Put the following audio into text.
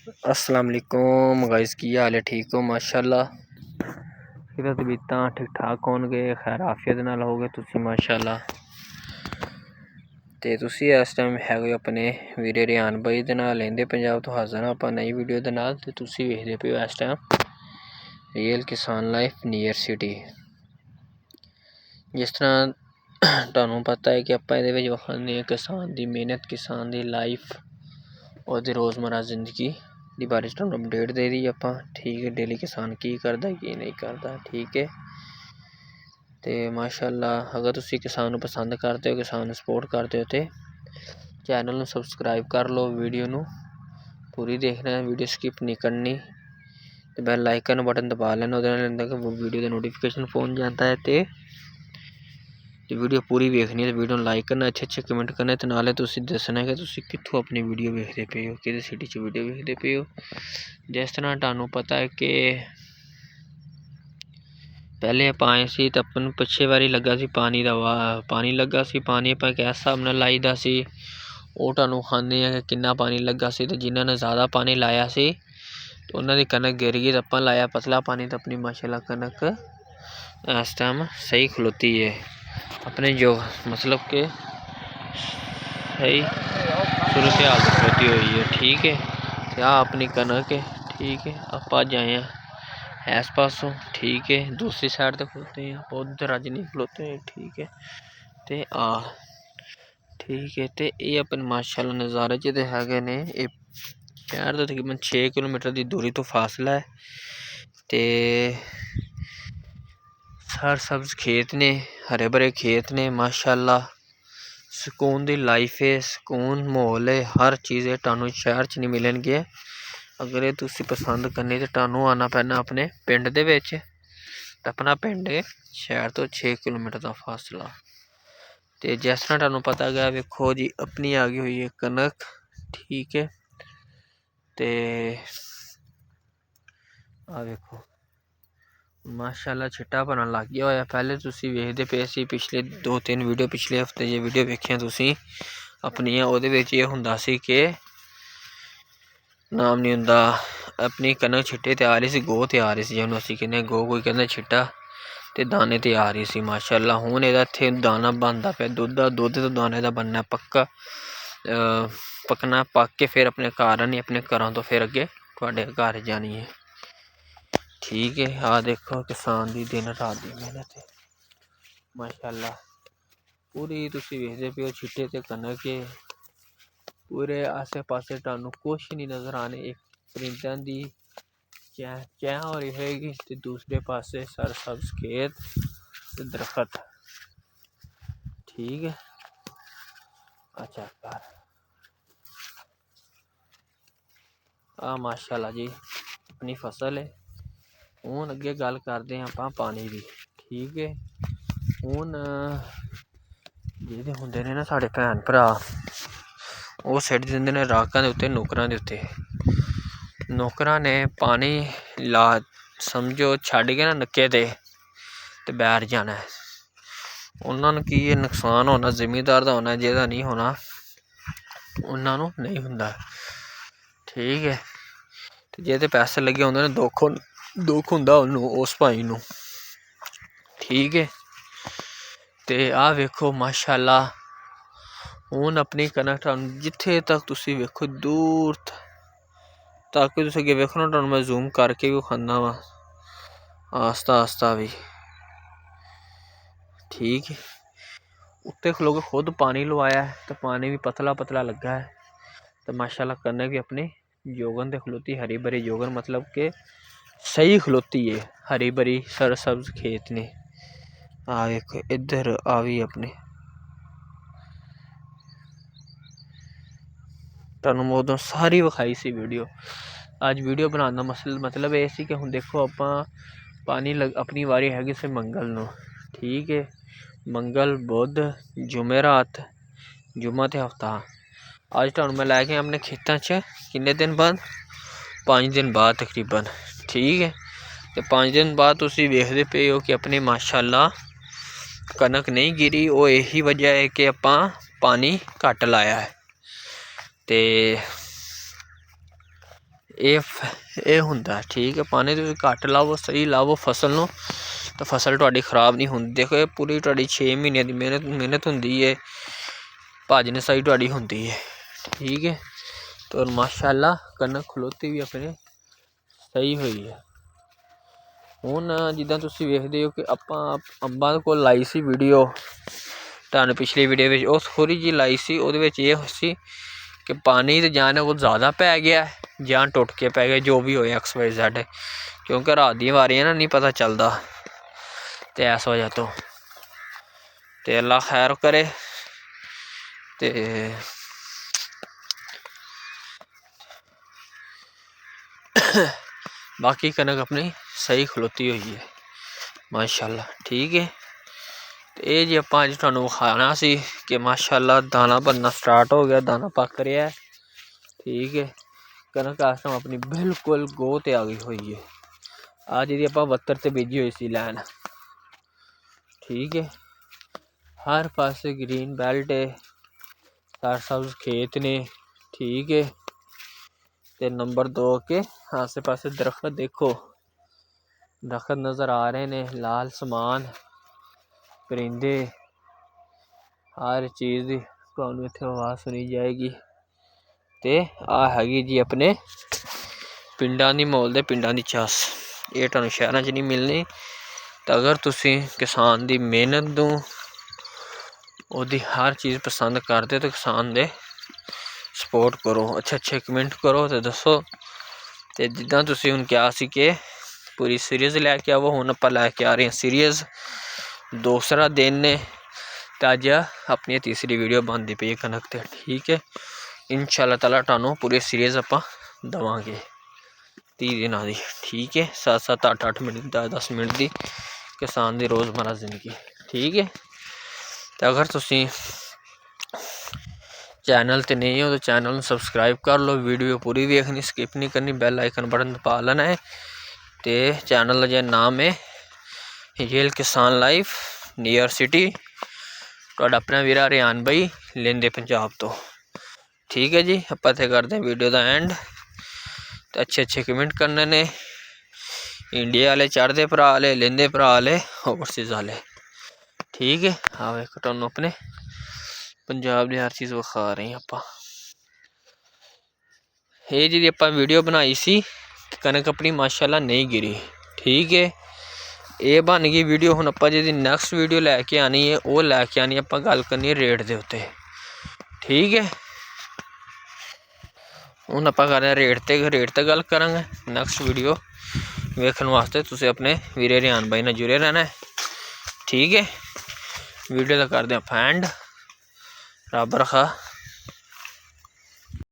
अस्सलाम वालेकुम गाइस, की हाल है? ठीक हो? माशाअल्लाह किते तबीयतां ठीक ठाक होणगे, खैर आफियत नाल होगे तुसी माशाअल्लाह। ते तुसी इस टाइम हैगे अपने वीरे रियान भाई दे नाल लेंदे पंजाब तो हाज़र हां आपां नई वीडियो दे नाल। ते तुसी वेखदे पे हो इस टाइम रियल किसान लाइफ नियर सिटी। जिस तरह तुहानूं पता है कि आपां इहदे विच वखाने किसान दी मेहनत, किसान दी लाइफ और रोज़मर्रा जिंदगी दी बारे च तुहानूं अपडेट दे दी आपां। ठीक है, डेली किसान की करदा की नहीं करदा। ठीक है, तो माशाअल्लाह अगर तुसी किसान पसंद करते हो, किसान सपोर्ट करते हो तो चैनल नूं सबसक्राइब कर लो, वीडियो नूं पूरी देखना है, वीडियो स्किप नहीं करनी। तो बैल आइकन बटन दबा लेना, वीडियो का नोटिफिकेशन पहुँच जाता है। तो वीडियो पूरी वेखनी है, तो वीडियो लाइक करना, अच्छे अच्छे कमेंट करने, तो नाले तुसी दसना कि तुसी कित्थों अपनी वीडियो वेखदे पे हो, किहड़ी सिटी च वीडियो वेखदे पे हो। जिस तरह तुहानूं पता है कि पहले आपां आए सी तो अपन पिछे वारी लगा सी पानी दा पानी लगा सी, पानी आपां किस हिसाब नाल लाई दा सी वो तुहानूं खाने कि किन्ना पानी लगा सी। तो जिन्हां ने ज़्यादा पानी लाया सी तो उन्हां दी कनक गिर गई, तो आपां लाया पतला पानी, तो अपनी माशाअल्लाह कनक इस टाइम सही खलोती है अपने जो मतलब के सही सूरत हाल खलोती हुई है। ठीक है, क्या अपनी कनक है। ठीक है, आप अज आए हैं इस पासों। ठीक है, दूसरी साइड तो खलोते हैं आप, उधर अज नहीं खलोते हैं। ठीक है, तो ठीक है, तो ये अपन माशाअल्लाह नज़ारे च तो है ने। शहर तो तकरीबन 6 किलोमीटर की दूरी तो फासला है। तो सर सब्ज खेत ने, हरे भरे खेत ने माशाअल्लाह। सुकून दी लाइफ है, सुकून माहौल है, हर चीज़ है तुहानूं शहर च नहीं मिलणगे। अगर ये तुसी पसंद करनी तो तुहानूं आना पैना अपने पिंड दे विच। अपना पिंड है शहर तो 6 किलोमीटर का फासला। तो जिस तरह तुहानूं पता गया, वेखो जी अपनी आ गई हुई है कनक। ठीक है, तो आ वेखो माशाअल्लाह छिट्टा भरन लग गया होया। पहले तुसी वेखदे पे सी पिछले 2-3 वीडियो, पिछले हफ्ते जे वीडियो वेखियां तुसी अपनियां, ओहदे विच एह हुंदा सी कि नाम नहीं हुंदा, अपनी कनक छिट्टे ते आ रही सी, गो ते आ रही सी, जिन्होंने असीं कहने गो, कोई कहंदा छिट्टा, ते दाने ते आ रही सी माशाअल्लाह। हुण इहदा इत्थे दाना बनदा पिया दुद्ध दा, दुद्ध तो दाने दा बनना पक्का, पकना, पक के फिर अपने घर आनी, अपने घरों तो फिर अगे तुहाडे घर जानी है। ठीक है, आ देखो किसान दी दिन रात दी मेहनत है माशाअल्लाह। पूरी तुसी वेखदे पे हो छिट्टे ते कनक है, पूरे आसे पासे तुहानूं कुछ नहीं नज़र आने। एक परिंदां दी चैं हो रही होएगी, ते दूसरे पासे सरसब्ज खेत ते दरखत। ठीक है, अच्छा कर माशाअल्लाह जी अपनी फसल है। हुण अगे गल करदे आं आपां पानी दी। ठीक है, हुण जेह्ड़े हुंदे ने ना साढ़े भैन भरा, ओह् सिट दिंदे ने राकां दे उत्ते, नौकरां दे उत्ते। नौकरां ने पानी ला समझो छड्ड के ना नक्के ते बैठ जाना है। उन्हां नूं की नुकसान होना जिमीदार दा होना, जेह्दा नहीं होना उन्हां नूं नहीं हुंदा। ठीक है, ते जेह्दे पैसे लगे होंदे ने दुख हुंदा उन्नूं, उस भाई नूं। ठीक है, ते आ वेखो माशाअल्लाह हुण अपनी कनक जित्थे तक तुसी वेखो दूर तक तुस अगे वेखो ना, तुहानूं मैं जूम करके भी विखाना वा आस्ता आस्ता भी। ठीक है, उत्ते खलो के खुद पानी लवाया है, तो पानी भी पतला पतला लगा है। तो माशाअल्लाह कनक भी अपनी जोगन ते खलोती, हरी भरी जोगन, मतलब के सही खलोती है, हरी भरी सरसब्ज खेत ने। आ एक इधर आ भी अपने तुहानूं मैं उदों सारी विखाई सी वीडियो। अज वीडियो बनाने का मतलब ये सी कि हुण देखो आपां पानी अपनी वारी हैगी सी मंगल नूं। ठीक है, मंगल बुध जुमेरात जुम्मा ते हफ्ता। अज तुहानूं मैं लै के अपने खेतां च किन्ने दिन बाद, 5 दिन बाद तकरीबन। ठीक है, तो 5 दिन बाद तुसी वेखदे पे हो कि अपने माशाअल्लाह कनक नहीं गिरी। वो यही वजह है कि आपां पानी घट लाया है। ते ਇਹ ਹੁੰਦਾ ਠੀਕ ਹੈ। ਪਾਣੀ ਤੁਸੀਂ ਘੱਟ ਲਾਵੋ, ਸਹੀ ਲਾਵੋ ਫਸਲ ਨੂੰ, ਤਾਂ ਫਸਲ ਤੁਹਾਡੀ ਖ਼ਰਾਬ ਨਹੀਂ ਹੁੰਦੀ। ਦੇਖੋ ਇਹ ਪੂਰੀ ਤੁਹਾਡੀ 6 ਮਹੀਨਿਆਂ ਦੀ ਮਿਹਨਤ ਹੁੰਦੀ ਹੈ, ਭੱਜ ਨਸਾਈ ਤੁਹਾਡੀ ਹੁੰਦੀ ਹੈ ਠੀਕ ਹੈ। ਤਾਂ ਮਾਸ਼ਾਅੱਲਾ ਕਣਕ ਖਲੋਤੀ ਵੀ ਆਪਣੇ ਸਹੀ ਹੋਈ ਹੈ। ਹੁਣ ਜਿੱਦਾਂ ਤੁਸੀਂ ਵੇਖਦੇ ਹੋ ਕਿ ਆਪਾਂ ਅੰਬਾਂ ਕੋਲ ਲਾਈ ਸੀ ਵੀਡੀਓ, ਤੁਹਾਨੂੰ ਪਿਛਲੀ ਵੀਡੀਓ ਵਿੱਚ ਉਹ ਥੋੜ੍ਹੀ ਜਿਹੀ ਲਾਈ ਸੀ। ਉਹਦੇ ਵਿੱਚ ਇਹ ਸੀ ਕਿ ਪਾਣੀ ਤਾਂ ਜਾਂ ਇਹਨਾਂ ਕੋਲ ਜ਼ਿਆਦਾ ਪੈ ਗਿਆ ਜਾਂ ਟੁੱਟ ਕੇ ਪੈ ਗਿਆ, ਜੋ ਵੀ ਹੋਇਆ XYZ, ਕਿਉਂਕਿ ਰਾਤ ਦੀਆਂ ਵਾਰੀਆਂ ਨਾ ਨਹੀਂ ਪਤਾ ਚੱਲਦਾ, ਅਤੇ ਇਸ ਵਜ੍ਹਾ ਤੋਂ। ਅਤੇ ਅੱਲਾ ਖੈਰ ਕਰੇ। ਅਤੇ ਬਾਕੀ ਕਣਕ ਆਪਣੀ ਸਹੀ ਖਲੋਤੀ ਹੋਈ ਹੈ ਮਾਸ਼ਾਅੱਲਾ ਠੀਕ ਹੈ। ਅਤੇ ਇਹ ਜੀ ਆਪਾਂ ਅੱਜ ਤੁਹਾਨੂੰ ਵਿਖਾਉਣਾ ਸੀ ਕਿ ਮਾਸ਼ਾਅੱਲਾ ਦਾਣਾ ਬਣਨਾ ਸਟਾਰਟ ਹੋ ਗਿਆ, ਦਾਣਾ ਪੱਕ ਰਿਹਾ ਠੀਕ ਹੈ। ਕਣਕ ਇਸ ਟਾਈਮ ਆਪਣੀ ਬਿਲਕੁਲ ਗੋਹ 'ਤੇ ਆ ਗਈ ਹੋਈ ਹੈ। ਆਹ ਜਿਹਦੀ ਆਪਾਂ 72 'ਤੇ ਬੀਜੀ ਹੋਈ ਸੀ ਲੈਣ ਠੀਕ ਹੈ। ਹਰ ਪਾਸੇ ਗ੍ਰੀਨ ਬੈਲਟ ਹੈ, ਸਬਜ਼ ਖੇਤ ਨੇ ਠੀਕ ਹੈ। ਅਤੇ ਨੰਬਰ 2 ਕੇ ਆਸੇ ਪਾਸੇ ਦਰਖਤ ਦੇਖੋ, ਦਰਖਤ ਨਜ਼ਰ ਆ ਰਹੇ ਨੇ, ਲਾਲ ਸਮਾਨ, ਪਰਿੰਦੇ, ਹਰ ਚੀਜ਼ ਦੀ ਤੁਹਾਨੂੰ ਇੱਥੇ ਆਵਾਜ਼ ਸੁਣੀ ਜਾਏਗੀ। ਅਤੇ ਆਹ ਹੈਗੀ ਜੀ ਆਪਣੇ ਪਿੰਡਾਂ ਦੀ ਮਾਹੌਲ ਦੇ ਪਿੰਡਾਂ ਦੀ ਚਾਸ, ਇਹ ਤੁਹਾਨੂੰ ਸ਼ਹਿਰਾਂ 'ਚ ਨਹੀਂ ਮਿਲਣੀ। ਤਾਂ ਅਗਰ ਤੁਸੀਂ ਕਿਸਾਨ ਦੀ ਮਿਹਨਤ ਨੂੰ, ਉਹਦੀ ਹਰ ਚੀਜ਼ ਪਸੰਦ ਕਰਦੇ ਤਾਂ ਕਿਸਾਨ ਦੇ ਸਪੋਰਟ ਕਰੋ, ਅੱਛੇ ਕਮੈਂਟ ਕਰੋ ਅਤੇ ਦੱਸੋ। ਅਤੇ ਜਿੱਦਾਂ ਤੁਸੀਂ ਹੁਣ ਕਿਹਾ ਸੀ ਕਿ ਪੂਰੀ ਸੀਰੀਜ਼ ਲੈ ਕੇ ਆਵੋ, ਹੁਣ ਆਪਾਂ ਲੈ ਕੇ ਆ ਰਹੇ ਹਾਂ ਸੀਰੀਜ਼। ਦੂਸਰਾ ਦਿਨ ਨੇ ਅਤੇ ਅੱਜ ਆਪਣੀ ਤੀਸਰੀ ਵੀਡੀਓ ਬਣਦੀ ਪਈ ਹੈ ਕਣਕ 'ਤੇ ਠੀਕ ਹੈ। ਇਨਸ਼ਾ ਅੱਲਾਹ ਤਾਲਾ ਤੁਹਾਨੂੰ ਪੂਰੀ ਸੀਰੀਜ਼ ਆਪਾਂ ਦੇਵਾਂਗੇ 30 ਦਿਨਾਂ ਦੀ ਠੀਕ ਹੈ। 7-7 8-8 ਮਿੰਟ 10-10 ਮਿੰਟ ਦੀ ਕਿਸਾਨ ਦੀ ਰੋਜ਼ਮਰਾ ਜ਼ਿੰਦਗੀ ਠੀਕ ਹੈ। ਅਤੇ ਅਗਰ ਤੁਸੀਂ ਚੈਨਲ 'ਤੇ ਨਹੀਂ ਹੋ ਤਾਂ ਚੈਨਲ ਨੂੰ ਸਬਸਕ੍ਰਾਈਬ ਕਰ ਲਓ, ਵੀਡੀਓ ਪੂਰੀ ਵੇਖਣੀ, ਸਕਿਪ ਨਹੀਂ ਕਰਨੀ, ਬੈਲ ਆਈਕਨ ਬਟਨ ਦਬਾ ਲੈਣਾ ਹੈ। ਅਤੇ ਚੈਨਲ ਦਾ ਜਿਹੜਾ ਨਾਮ ਹੈ ਰੀਅਲ ਕਿਸਾਨ ਲਾਈਫ ਨੀਅਰ ਸਿਟੀ, ਤੁਹਾਡਾ ਆਪਣਾ ਵੀਰਾ ਰਿਆਨ ਬਾਈ ਲੈਂਦੇ ਪੰਜਾਬ ਤੋਂ ਠੀਕ ਹੈ ਜੀ। ਆਪਾਂ ਇੱਥੇ ਕਰਦੇ ਹਾਂ ਵੀਡੀਓ ਦਾ ਐਂਡ। ਅਤੇ ਅੱਛੇ ਕਮੈਂਟ ਕਰਨੇ ਨੇ, ਇੰਡੀਆ ਵਾਲੇ, ਚੜ੍ਹਦੇ ਭਰਾ ਵਾਲੇ, ਲੈਂਦੇ ਭਰਾ ਵਾਲੇ, ਓਵਰਸੀਜ਼ ਵਾਲੇ ਠੀਕ ਹੈ। ਹਾਂ ਵੇਖੋ ਤੁਹਾਨੂੰ ਆਪਣੇ ਪੰਜਾਬ ਦੀ ਹਰ ਚੀਜ਼ ਵਿਖਾ ਰਹੇ ਹਾਂ ਆਪਾਂ। ਇਹ ਜਿਹਦੀ ਆਪਾਂ ਵੀਡੀਓ ਬਣਾਈ ਸੀ ਕਣਕ ਆਪਣੀ ਮਾਸ਼ਾਅੱਲਾ ਨਹੀਂ ਗਿਰੀ ਠੀਕ ਹੈ। ਇਹ ਬਣ ਗਈ ਵੀਡੀਓ। ਹੁਣ ਆਪਾਂ ਜਿਹਦੀ ਨੈਕਸਟ ਵੀਡੀਓ ਲੈ ਕੇ ਆਉਣੀ ਹੈ, ਉਹ ਲੈ ਕੇ ਆਉਣੀ ਆਪਾਂ ਗੱਲ ਕਰਨੀ ਹੈ ਰੇਟ ਦੇ ਉੱਤੇ ਠੀਕ ਹੈ। ਹੁਣ ਆਪਾਂ ਕਰ ਰਹੇ ਰੇਟ 'ਤੇ ਗੱਲ ਕਰਾਂਗੇ। ਨੈਕਸਟ ਵੀਡੀਓ ਵੇਖਣ ਵਾਸਤੇ ਤੁਸੀਂ ਆਪਣੇ ਵੀਰੇ ਰਿਆਨ ਬਾਈ ਨਾਲ ਜੁੜੇ ਰਹਿਣਾ ਠੀਕ ਹੈ। ਵੀਡੀਓ ਦਾ ਕਰਦੇ ਆਪਾਂ ਐਂਡ। ਰੱਬ ਰਖਾ।